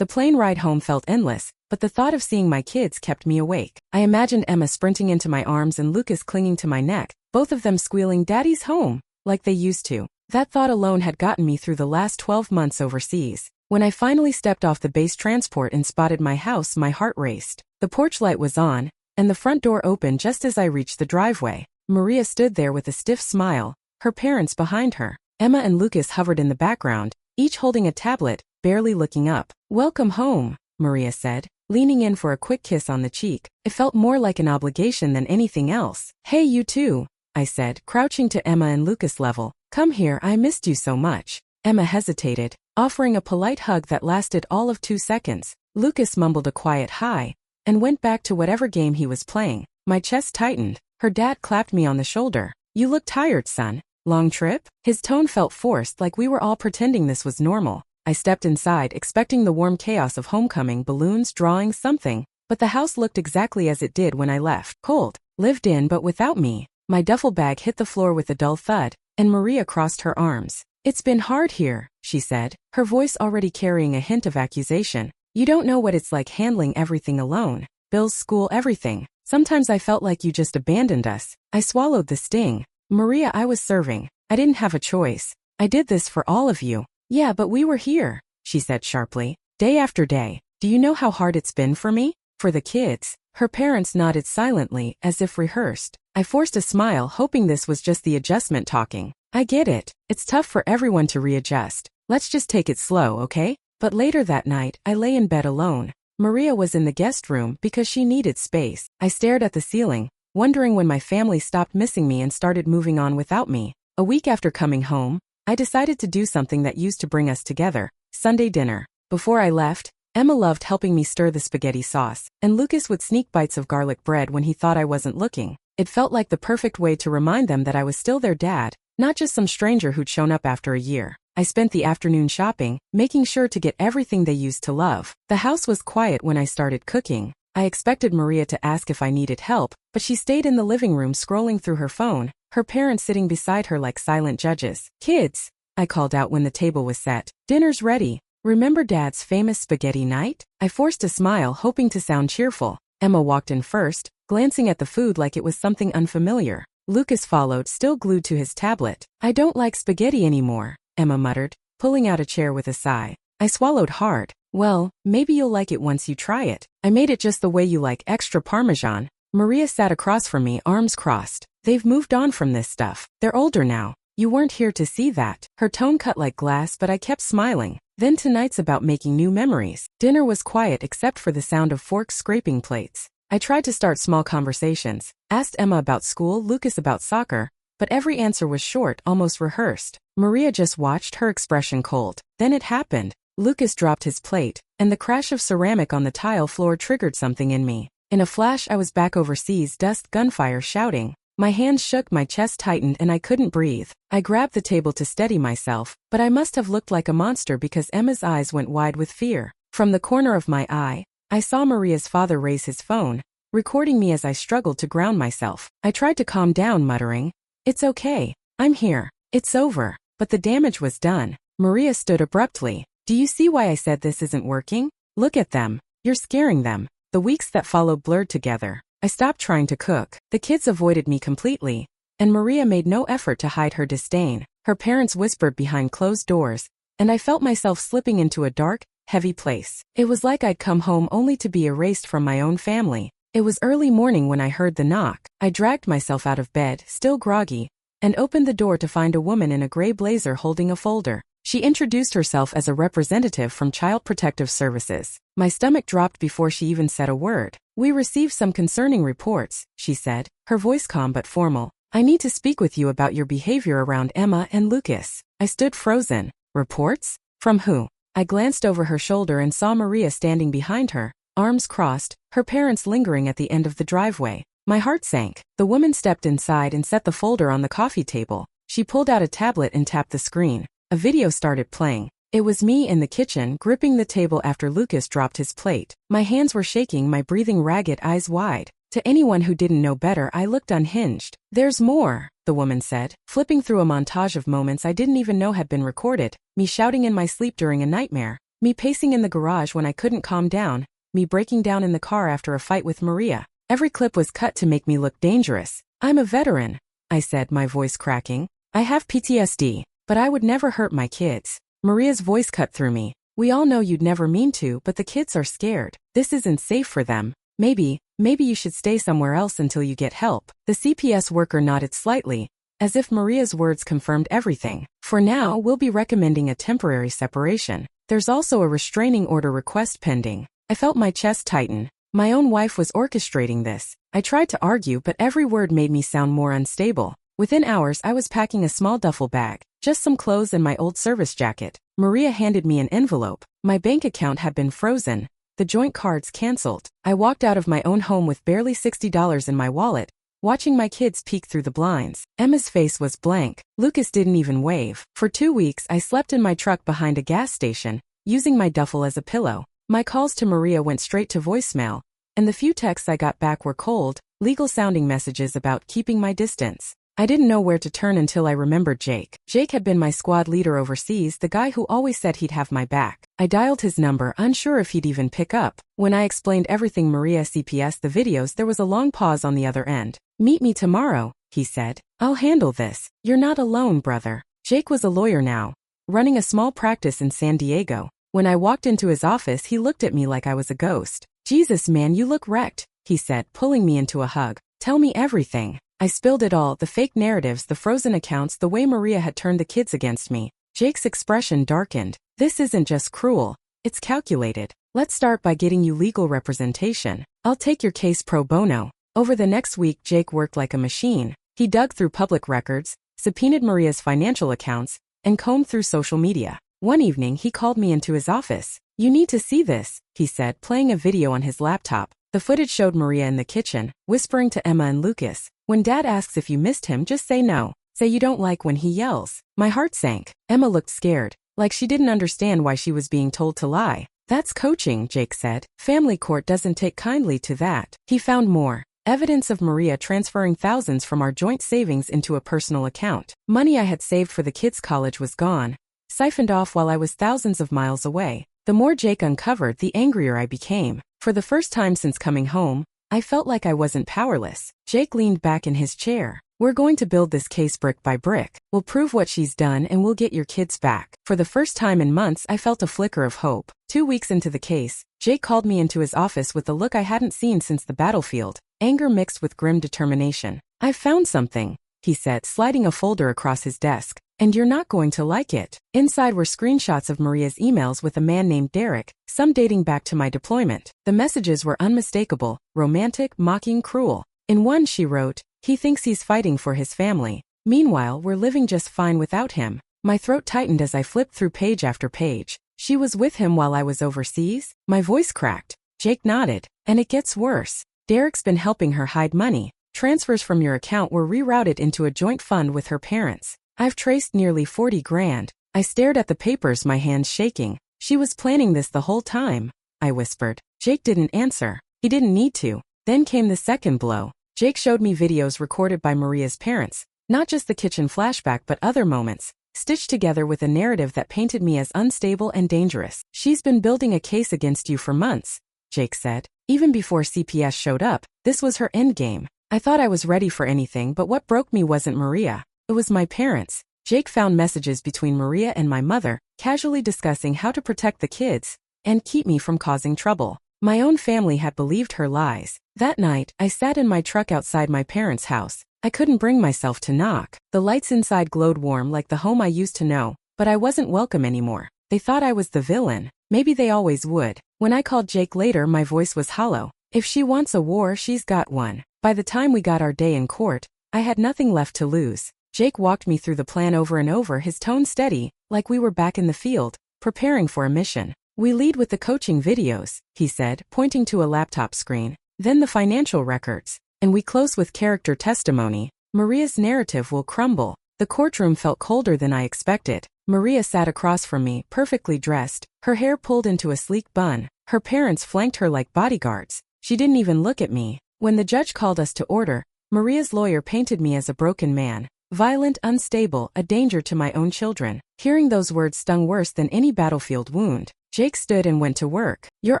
The plane ride home felt endless, but the thought of seeing my kids kept me awake. I imagined Emma sprinting into my arms and Lucas clinging to my neck, both of them squealing, "Daddy's home," like they used to. That thought alone had gotten me through the last 12 months overseas. When I finally stepped off the base transport and spotted my house, my heart raced. The porch light was on, and the front door opened just as I reached the driveway. Maria stood there with a stiff smile, her parents behind her. Emma and Lucas hovered in the background, each holding a tablet, barely looking up. "Welcome home," Maria said, leaning in for a quick kiss on the cheek. It felt more like an obligation than anything else. "Hey, you too," I said, crouching to Emma and Lucas' level. "Come here, I missed you so much." Emma hesitated, offering a polite hug that lasted all of 2 seconds. Lucas mumbled a quiet hi, and went back to whatever game he was playing. My chest tightened. Her dad clapped me on the shoulder. "You look tired, son. Long trip?" His tone felt forced, like we were all pretending this was normal. I stepped inside, expecting the warm chaos of homecoming, balloons, drawings, something. But the house looked exactly as it did when I left. Cold. Lived in but without me. My duffel bag hit the floor with a dull thud, and Maria crossed her arms. "It's been hard here," she said, her voice already carrying a hint of accusation. "You don't know what it's like handling everything alone. Bills, school, everything. Sometimes I felt like you just abandoned us." I swallowed the sting. "Maria, I was serving. I didn't have a choice. I did this for all of you." "Yeah, but we were here," she said sharply. "Day after day. Do you know how hard it's been for me? For the kids?" Her parents nodded silently, as if rehearsed. I forced a smile, hoping this was just the adjustment talking. "I get it. It's tough for everyone to readjust. Let's just take it slow, okay?" But later that night, I lay in bed alone. Maria was in the guest room because she needed space. I stared at the ceiling, wondering when my family stopped missing me and started moving on without me. A week after coming home, I decided to do something that used to bring us together: Sunday dinner. Before I left, Emma loved helping me stir the spaghetti sauce, and Lucas would sneak bites of garlic bread when he thought I wasn't looking. It felt like the perfect way to remind them that I was still their dad, not just some stranger who'd shown up after a year. I spent the afternoon shopping, making sure to get everything they used to love. The house was quiet when I started cooking. I expected Maria to ask if I needed help, but she stayed in the living room scrolling through her phone, her parents sitting beside her like silent judges. "Kids," I called out when the table was set. "Dinner's ready. Remember Dad's famous spaghetti night?" I forced a smile, hoping to sound cheerful. Emma walked in first, glancing at the food like it was something unfamiliar. Lucas followed, still glued to his tablet. "I don't like spaghetti anymore," Emma muttered, pulling out a chair with a sigh. I swallowed hard. "Well, maybe you'll like it once you try it. I made it just the way you like, extra Parmesan." Maria sat across from me, arms crossed. "They've moved on from this stuff. They're older now. You weren't here to see that." Her tone cut like glass, but I kept smiling. "Then tonight's about making new memories." Dinner was quiet except for the sound of forks scraping plates. I tried to start small conversations, asked Emma about school, Lucas about soccer, but every answer was short, almost rehearsed. Maria just watched, her expression cold. Then it happened. Lucas dropped his plate, and the crash of ceramic on the tile floor triggered something in me. In a flash, I was back overseas, dust, gunfire, shouting. My hands shook, my chest tightened, and I couldn't breathe. I grabbed the table to steady myself, but I must have looked like a monster because Emma's eyes went wide with fear. From the corner of my eye, I saw Maria's father raise his phone, recording me as I struggled to ground myself. I tried to calm down, muttering, "It's okay. I'm here. It's over." But the damage was done. Maria stood abruptly. "Do you see why I said this isn't working? Look at them. You're scaring them." The weeks that followed blurred together. I stopped trying to cook. The kids avoided me completely, and Maria made no effort to hide her disdain. Her parents whispered behind closed doors, and I felt myself slipping into a dark, heavy place. It was like I'd come home only to be erased from my own family. It was early morning when I heard the knock. I dragged myself out of bed, still groggy, and opened the door to find a woman in a gray blazer holding a folder. She introduced herself as a representative from Child Protective Services. My stomach dropped before she even said a word. "We received some concerning reports," she said, her voice calm but formal. "I need to speak with you about your behavior around Emma and Lucas." I stood frozen. "Reports? From who?" I glanced over her shoulder and saw Maria standing behind her, arms crossed, her parents lingering at the end of the driveway. My heart sank. The woman stepped inside and set the folder on the coffee table. She pulled out a tablet and tapped the screen. A video started playing. It was me in the kitchen, gripping the table after Lucas dropped his plate. My hands were shaking, my breathing ragged, eyes wide. To anyone who didn't know better, I looked unhinged. "There's more," the woman said, flipping through a montage of moments I didn't even know had been recorded. Me shouting in my sleep during a nightmare. Me pacing in the garage when I couldn't calm down, me breaking down in the car after a fight with Maria. Every clip was cut to make me look dangerous. I'm a veteran, I said, my voice cracking. I have PTSD, but I would never hurt my kids. Maria's voice cut through me. We all know you'd never mean to, but the kids are scared. This isn't safe for them. Maybe you should stay somewhere else until you get help. The CPS worker nodded slightly, as if Maria's words confirmed everything. For now, we'll be recommending a temporary separation. There's also a restraining order request pending. I felt my chest tighten. My own wife was orchestrating this. I tried to argue, but every word made me sound more unstable. Within hours, I was packing a small duffel bag, just some clothes and my old service jacket. Maria handed me an envelope. My bank account had been frozen, the joint cards canceled. I walked out of my own home with barely $60 in my wallet, watching my kids peek through the blinds. Emma's face was blank. Lucas didn't even wave. For 2 weeks, I slept in my truck behind a gas station, using my duffel as a pillow. My calls to Maria went straight to voicemail, and the few texts I got back were cold, legal-sounding messages about keeping my distance. I didn't know where to turn until I remembered Jake. Jake had been my squad leader overseas, the guy who always said he'd have my back. I dialed his number, unsure if he'd even pick up. When I explained everything Maria CPS the videos, there was a long pause on the other end. Meet me tomorrow, he said. I'll handle this. You're not alone, brother. Jake was a lawyer now, running a small practice in San Diego. When I walked into his office, he looked at me like I was a ghost. Jesus, man, you look wrecked, he said, pulling me into a hug. Tell me everything. I spilled it all, the fake narratives, the frozen accounts, the way Maria had turned the kids against me. Jake's expression darkened. This isn't just cruel. It's calculated. Let's start by getting you legal representation. I'll take your case pro bono. Over the next week, Jake worked like a machine. He dug through public records, subpoenaed Maria's financial accounts, and combed through social media. One evening, he called me into his office. You need to see this, he said, playing a video on his laptop. The footage showed Maria in the kitchen, whispering to Emma and Lucas. When Dad asks if you missed him, just say no. Say you don't like when he yells. My heart sank. Emma looked scared, like she didn't understand why she was being told to lie. That's coaching, Jake said. Family court doesn't take kindly to that. He found more evidence of Maria transferring thousands from our joint savings into a personal account. Money I had saved for the kids' college was gone, siphoned off while I was thousands of miles away. The more Jake uncovered, the angrier I became. For the first time since coming home, I felt like I wasn't powerless. Jake leaned back in his chair. We're going to build this case brick by brick. We'll prove what she's done and we'll get your kids back. For the first time in months, I felt a flicker of hope. 2 weeks into the case, Jake called me into his office with a look I hadn't seen since the battlefield, anger mixed with grim determination. I've found something, he said, sliding a folder across his desk. And you're not going to like it. Inside were screenshots of Maria's emails with a man named Derek, some dating back to my deployment. The messages were unmistakable, romantic, mocking, cruel. In one she wrote, he thinks he's fighting for his family. Meanwhile, we're living just fine without him. My throat tightened as I flipped through page after page. She was with him while I was overseas? My voice cracked. Jake nodded. And it gets worse. Derek's been helping her hide money. Transfers from your account were rerouted into a joint fund with her parents. I've traced nearly 40 grand. I stared at the papers, my hands shaking. She was planning this the whole time, I whispered. Jake didn't answer. He didn't need to. Then came the second blow. Jake showed me videos recorded by Maria's parents, not just the kitchen flashback but other moments, stitched together with a narrative that painted me as unstable and dangerous. She's been building a case against you for months, Jake said. Even before CPS showed up, this was her endgame. I thought I was ready for anything, but what broke me wasn't Maria. It was my parents. Jake found messages between Maria and my mother, casually discussing how to protect the kids and keep me from causing trouble. My own family had believed her lies. That night, I sat in my truck outside my parents' house. I couldn't bring myself to knock. The lights inside glowed warm like the home I used to know, but I wasn't welcome anymore. They thought I was the villain. Maybe they always would. When I called Jake later, my voice was hollow. If she wants a war, she's got one. By the time we got our day in court, I had nothing left to lose. Jake walked me through the plan over and over, his tone steady, like we were back in the field, preparing for a mission. We lead with the coaching videos, he said, pointing to a laptop screen, then the financial records, and we close with character testimony. Maria's narrative will crumble. The courtroom felt colder than I expected. Maria sat across from me, perfectly dressed, her hair pulled into a sleek bun. Her parents flanked her like bodyguards. She didn't even look at me. When the judge called us to order, Maria's lawyer painted me as a broken man. Violent, unstable, a danger to my own children. Hearing those words stung worse than any battlefield wound. Jake stood and went to work. Your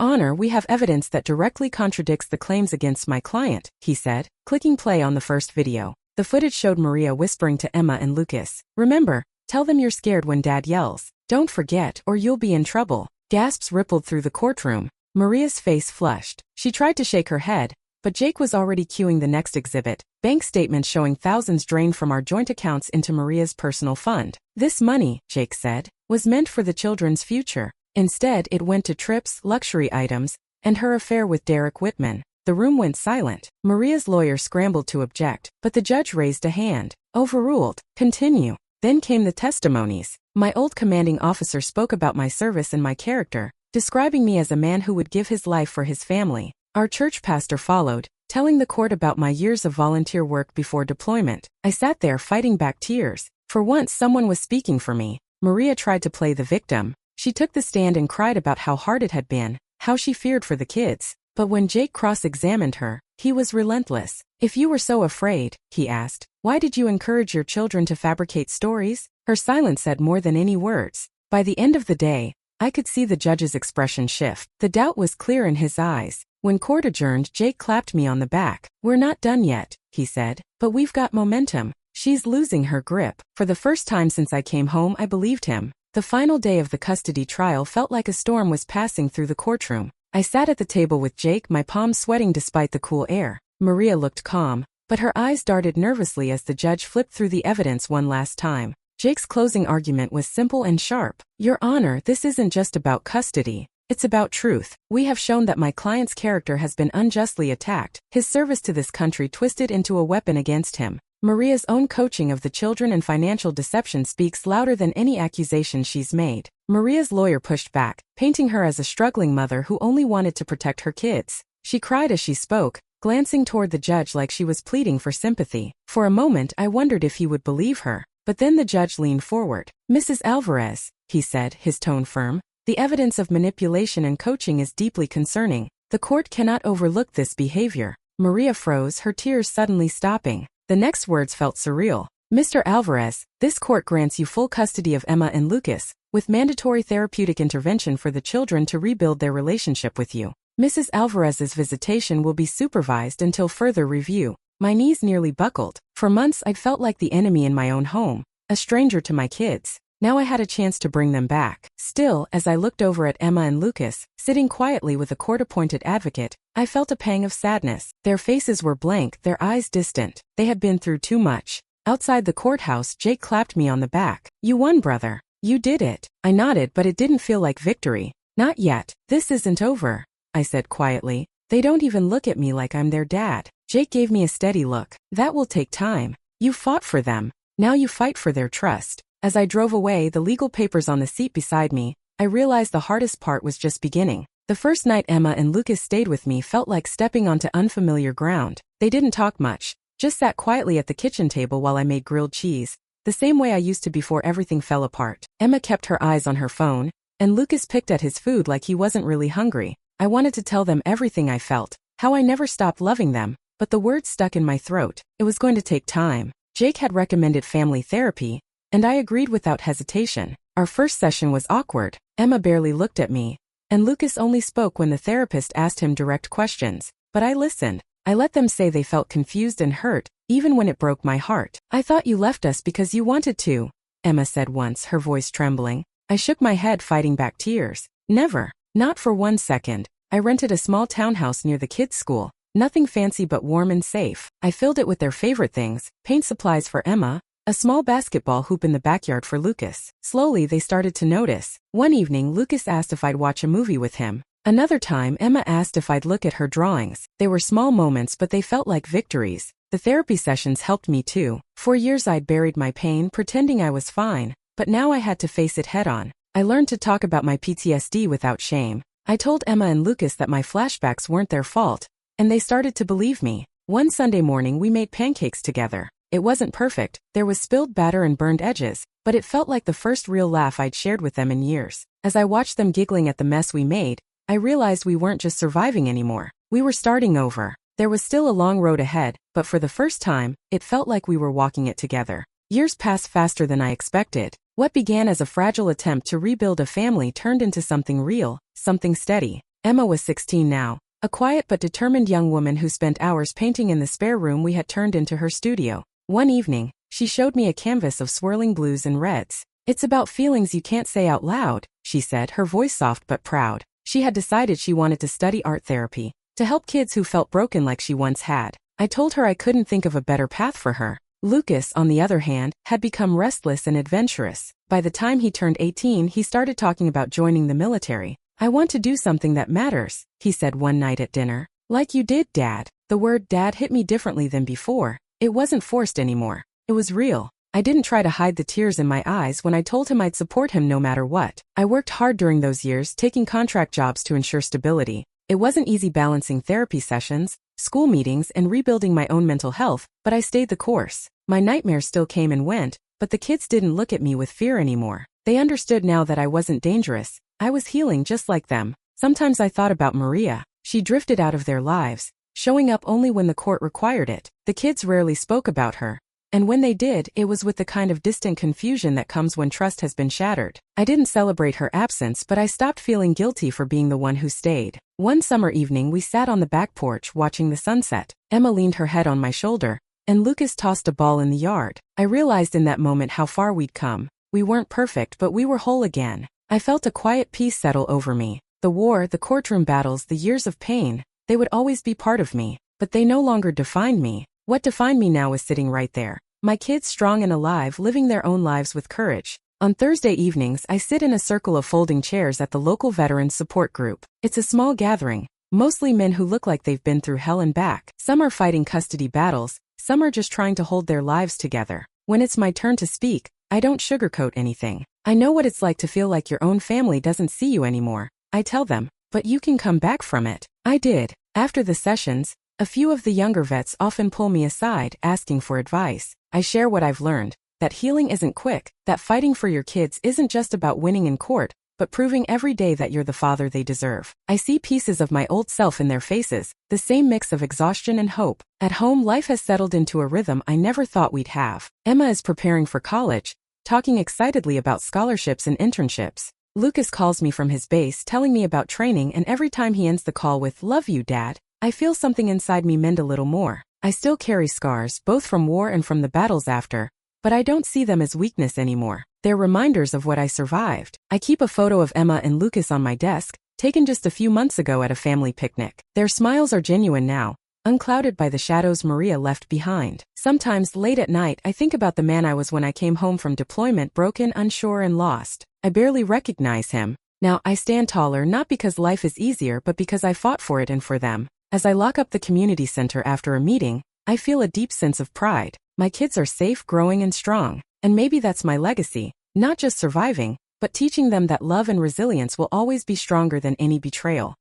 Honor, we have evidence that directly contradicts the claims against my client, he said, clicking play on the first video. The footage showed Maria whispering to Emma and Lucas. Remember, tell them you're scared when Dad yells. Don't forget, or you'll be in trouble. Gasps rippled through the courtroom. Maria's face flushed. She tried to shake her head, but Jake was already cueing the next exhibit, bank statements showing thousands drained from our joint accounts into Maria's personal fund. This money, Jake said, was meant for the children's future. Instead, it went to trips, luxury items, and her affair with Derek Whitman. The room went silent. Maria's lawyer scrambled to object, but the judge raised a hand. Overruled. Continue. Then came the testimonies. My old commanding officer spoke about my service and my character, describing me as a man who would give his life for his family. Our church pastor followed, telling the court about my years of volunteer work before deployment. I sat there fighting back tears. For once someone was speaking for me. Maria tried to play the victim. She took the stand and cried about how hard it had been, how she feared for the kids. But when Jake cross-examined her, he was relentless. If you were so afraid, he asked, why did you encourage your children to fabricate stories? Her silence said more than any words. By the end of the day, I could see the judge's expression shift. The doubt was clear in his eyes. When court adjourned, Jake clapped me on the back. We're not done yet, he said, but we've got momentum. She's losing her grip. For the first time since I came home, I believed him. The final day of the custody trial felt like a storm was passing through the courtroom. I sat at the table with Jake, my palms sweating despite the cool air. Maria looked calm, but her eyes darted nervously as the judge flipped through the evidence one last time. Jake's closing argument was simple and sharp. Your Honor, this isn't just about custody. It's about truth. We have shown that my client's character has been unjustly attacked, his service to this country twisted into a weapon against him. Maria's own coaching of the children and financial deception speaks louder than any accusation she's made. Maria's lawyer pushed back, painting her as a struggling mother who only wanted to protect her kids. She cried as she spoke, glancing toward the judge like she was pleading for sympathy. For a moment I wondered if he would believe her, but then the judge leaned forward. Mrs. Alvarez, he said, his tone firm, the evidence of manipulation and coaching is deeply concerning. The court cannot overlook this behavior. Maria froze, her tears suddenly stopping. The next words felt surreal. Mr. Alvarez, this court grants you full custody of Emma and Lucas, with mandatory therapeutic intervention for the children to rebuild their relationship with you. Mrs. Alvarez's visitation will be supervised until further review. My knees nearly buckled. For months I'd felt like the enemy in my own home, a stranger to my kids. Now I had a chance to bring them back. Still, as I looked over at Emma and Lucas, sitting quietly with a court-appointed advocate, I felt a pang of sadness. Their faces were blank, their eyes distant. They had been through too much. Outside the courthouse, Jake clapped me on the back. You won, brother. You did it. I nodded, but it didn't feel like victory. Not yet. This isn't over, I said quietly. They don't even look at me like I'm their dad. Jake gave me a steady look. That will take time. You fought for them. Now you fight for their trust. As I drove away, the legal papers on the seat beside me, I realized the hardest part was just beginning. The first night Emma and Lucas stayed with me felt like stepping onto unfamiliar ground. They didn't talk much, just sat quietly at the kitchen table while I made grilled cheese, the same way I used to before everything fell apart. Emma kept her eyes on her phone, and Lucas picked at his food like he wasn't really hungry. I wanted to tell them everything I felt, how I never stopped loving them, but the words stuck in my throat. It was going to take time. Jake had recommended family therapy, and I agreed without hesitation. Our first session was awkward. Emma barely looked at me, and Lucas only spoke when the therapist asked him direct questions. But I listened. I let them say they felt confused and hurt, even when it broke my heart. I thought you left us because you wanted to, Emma said once, her voice trembling. I shook my head, fighting back tears. Never. Not for 1 second. I rented a small townhouse near the kids' school. Nothing fancy but warm and safe. I filled it with their favorite things, paint supplies for Emma, a small basketball hoop in the backyard for Lucas. Slowly they started to notice. One evening Lucas asked if I'd watch a movie with him. Another time Emma asked if I'd look at her drawings. They were small moments, but they felt like victories. The therapy sessions helped me too. For years I'd buried my pain, pretending I was fine, but now I had to face it head on. I learned to talk about my PTSD without shame. I told Emma and Lucas that my flashbacks weren't their fault, and they started to believe me. One Sunday morning we made pancakes together. It wasn't perfect, there was spilled batter and burned edges, but it felt like the first real laugh I'd shared with them in years. As I watched them giggling at the mess we made, I realized we weren't just surviving anymore. We were starting over. There was still a long road ahead, but for the first time, it felt like we were walking it together. Years passed faster than I expected. What began as a fragile attempt to rebuild a family turned into something real, something steady. Emma was 16 now, a quiet but determined young woman who spent hours painting in the spare room we had turned into her studio. One evening, she showed me a canvas of swirling blues and reds. "It's about feelings you can't say out loud," she said, her voice soft but proud. She had decided she wanted to study art therapy, to help kids who felt broken like she once had. I told her I couldn't think of a better path for her. Lucas, on the other hand, had become restless and adventurous. By the time he turned 18, he started talking about joining the military. "I want to do something that matters," he said one night at dinner. "Like you did, Dad." The word dad hit me differently than before. It wasn't forced anymore. It was real. I didn't try to hide the tears in my eyes when I told him I'd support him no matter what. I worked hard during those years, taking contract jobs to ensure stability. It wasn't easy balancing therapy sessions, school meetings, and rebuilding my own mental health, but I stayed the course. My nightmares still came and went, but the kids didn't look at me with fear anymore. They understood now that I wasn't dangerous. I was healing just like them. Sometimes I thought about Maria. She drifted out of their lives, showing up only when the court required it. The kids rarely spoke about her. And when they did, it was with the kind of distant confusion that comes when trust has been shattered. I didn't celebrate her absence, but I stopped feeling guilty for being the one who stayed. One summer evening, we sat on the back porch watching the sunset. Emma leaned her head on my shoulder, and Lucas tossed a ball in the yard. I realized in that moment how far we'd come. We weren't perfect, but we were whole again. I felt a quiet peace settle over me. The war, the courtroom battles, the years of pain, they would always be part of me, but they no longer defined me. What defined me now was sitting right there. My kids strong and alive, living their own lives with courage. On Thursday evenings, I sit in a circle of folding chairs at the local veterans support group. It's a small gathering, mostly men who look like they've been through hell and back. Some are fighting custody battles, some are just trying to hold their lives together. When it's my turn to speak, I don't sugarcoat anything. I know what it's like to feel like your own family doesn't see you anymore. I tell them, but you can come back from it. I did. After the sessions, a few of the younger vets often pull me aside, asking for advice. I share what I've learned, that healing isn't quick, that fighting for your kids isn't just about winning in court, but proving every day that you're the father they deserve. I see pieces of my old self in their faces, the same mix of exhaustion and hope. At home, life has settled into a rhythm I never thought we'd have. Emma is preparing for college, talking excitedly about scholarships and internships. Lucas calls me from his base, telling me about training, and every time he ends the call with "Love you, Dad," I feel something inside me mend a little more. I still carry scars, both from war and from the battles after, but I don't see them as weakness anymore. They're reminders of what I survived. I keep a photo of Emma and Lucas on my desk, taken just a few months ago at a family picnic. Their smiles are genuine now, unclouded by the shadows Maria left behind. Sometimes, late at night, I think about the man I was when I came home from deployment, broken, unsure, and lost. I barely recognize him. Now, I stand taller not because life is easier, but because I fought for it and for them. As I lock up the community center after a meeting, I feel a deep sense of pride. My kids are safe, growing, and strong. And maybe that's my legacy, not just surviving, but teaching them that love and resilience will always be stronger than any betrayal.